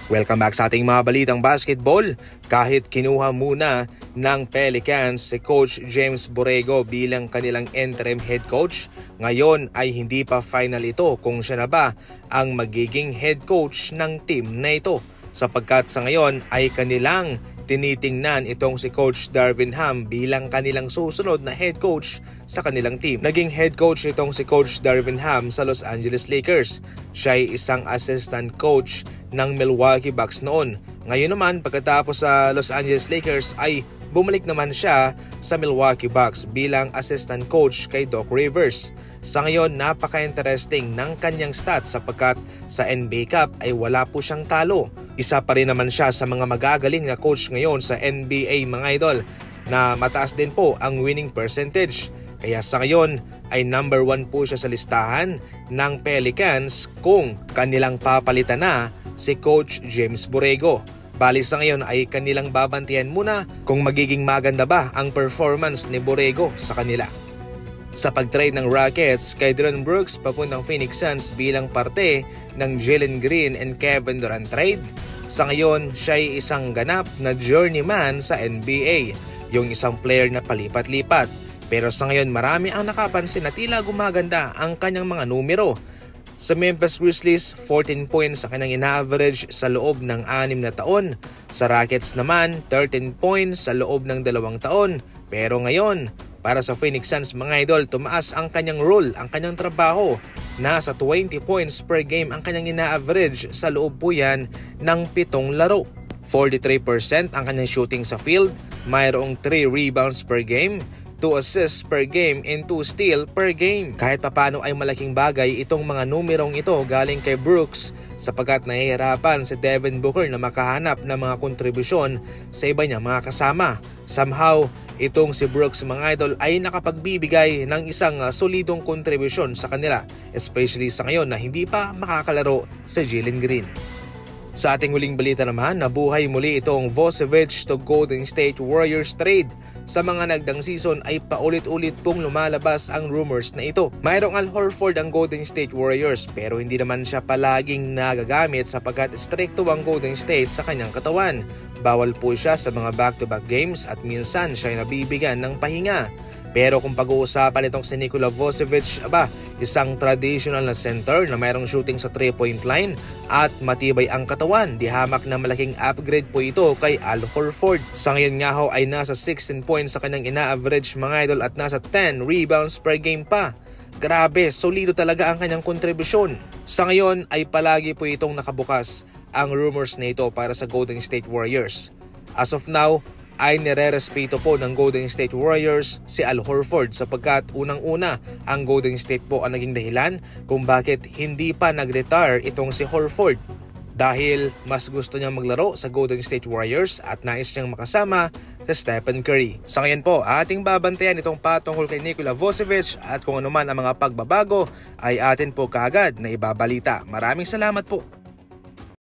Welcome back sa ating mga balitang basketball. Kahit kinuha muna ng Pelicans si Coach James Borrego bilang kanilang interim head coach, ngayon ay hindi pa final ito kung siya na ba ang magiging head coach ng team na ito. Sapagkat sa ngayon ay kanilang tinitingnan itong si Coach Darvin Ham bilang kanilang susunod na head coach sa kanilang team. Naging head coach itong si Coach Darvin Ham sa Los Angeles Lakers. Siya ay isang assistant coach ng Milwaukee Bucks noon. Ngayon naman pagkatapos sa Los Angeles Lakers ay bumalik naman siya sa Milwaukee Bucks bilang assistant coach kay Doc Rivers. Sa ngayon napaka-interesting ng kanyang stats sapagkat sa NBA Cup ay wala po siyang talo. Isa pa rin naman siya sa mga magagaling na coach ngayon sa NBA mga idol na mataas din po ang winning percentage. Kaya sa ngayon ay number 1 po siya sa listahan ng Pelicans kung kanilang papalitan na si Coach James Borrego. Bali sa ngayon ay kanilang babantiyan muna kung magiging maganda ba ang performance ni Borrego sa kanila. Sa pag-trade ng Rockets kay Dillon Brooks papuntang Phoenix Suns bilang parte ng Jalen Green and Kevin Durant trade, sa ngayon siya ay isang ganap na journeyman sa NBA, yung isang player na palipat-lipat. Pero sa ngayon marami ang nakapansin na tila gumaganda ang kanyang mga numero. Sa Memphis Grizzlies, 14 points ang kanyang ina-average sa loob ng 6 na taon. Sa Rockets naman, 13 points sa loob ng 2 taon. Pero ngayon, para sa Phoenix Suns mga idol, tumaas ang kanyang role, ang kanyang trabaho. Nasa 20 points per game ang kanyang ina-average sa loob po yan ng 7 laro. 43% ang kanyang shooting sa field, mayroong 3 rebounds per game, 2 assists per game and 2 steal per game. Kahit papano ay malaking bagay itong mga numerong ito galing kay Brooks sapagkat nahihirapan si Devin Booker na makahanap ng mga kontribusyon sa iba niya mga kasama. Somehow, itong si Brooks mga idol ay nakapagbibigay ng isang solidong kontribusyon sa kanila, especially sa ngayon na hindi pa makakalaro sa Jalen Green. Sa ating huling balita naman, nabuhay muli itong Vucevic to Golden State Warriors trade. Sa mga nagdang season ay paulit-ulit pong lumalabas ang rumors na ito. Mayroong Al Horford ang Golden State Warriors pero hindi naman siya palaging nagagamit sapagkat strikto ang Golden State sa kanyang katawan. Bawal po siya sa mga back-to-back games at minsan siya ay nabibigyan ng pahinga. Pero kung pag-uusapan itong si Nikola Vucevic, isang traditional na center na mayroong shooting sa 3-point line at matibay ang katawan, di hamak na malaking upgrade po ito kay Al Horford. Sa ngayon nga ho ay nasa 16 points sa kanyang ina-average mga idol at nasa 10 rebounds per game pa. Grabe, solido talaga ang kanyang kontribusyon. Sa ngayon ay palagi po itong nakabukas ang rumors na ito para sa Golden State Warriors. As of now, ay nire-respeto po ng Golden State Warriors si Al Horford sapagkat unang-una ang Golden State po ang naging dahilan kung bakit hindi pa nag-retire itong si Horford. Dahil mas gusto niyang maglaro sa Golden State Warriors at nais niyang makasama sa Stephen Curry. Sa ngayon po, ating babantayan itong patungkol kay Nikola Vucevic at kung ano man ang mga pagbabago ay atin po kaagad na ibabalita. Maraming salamat po.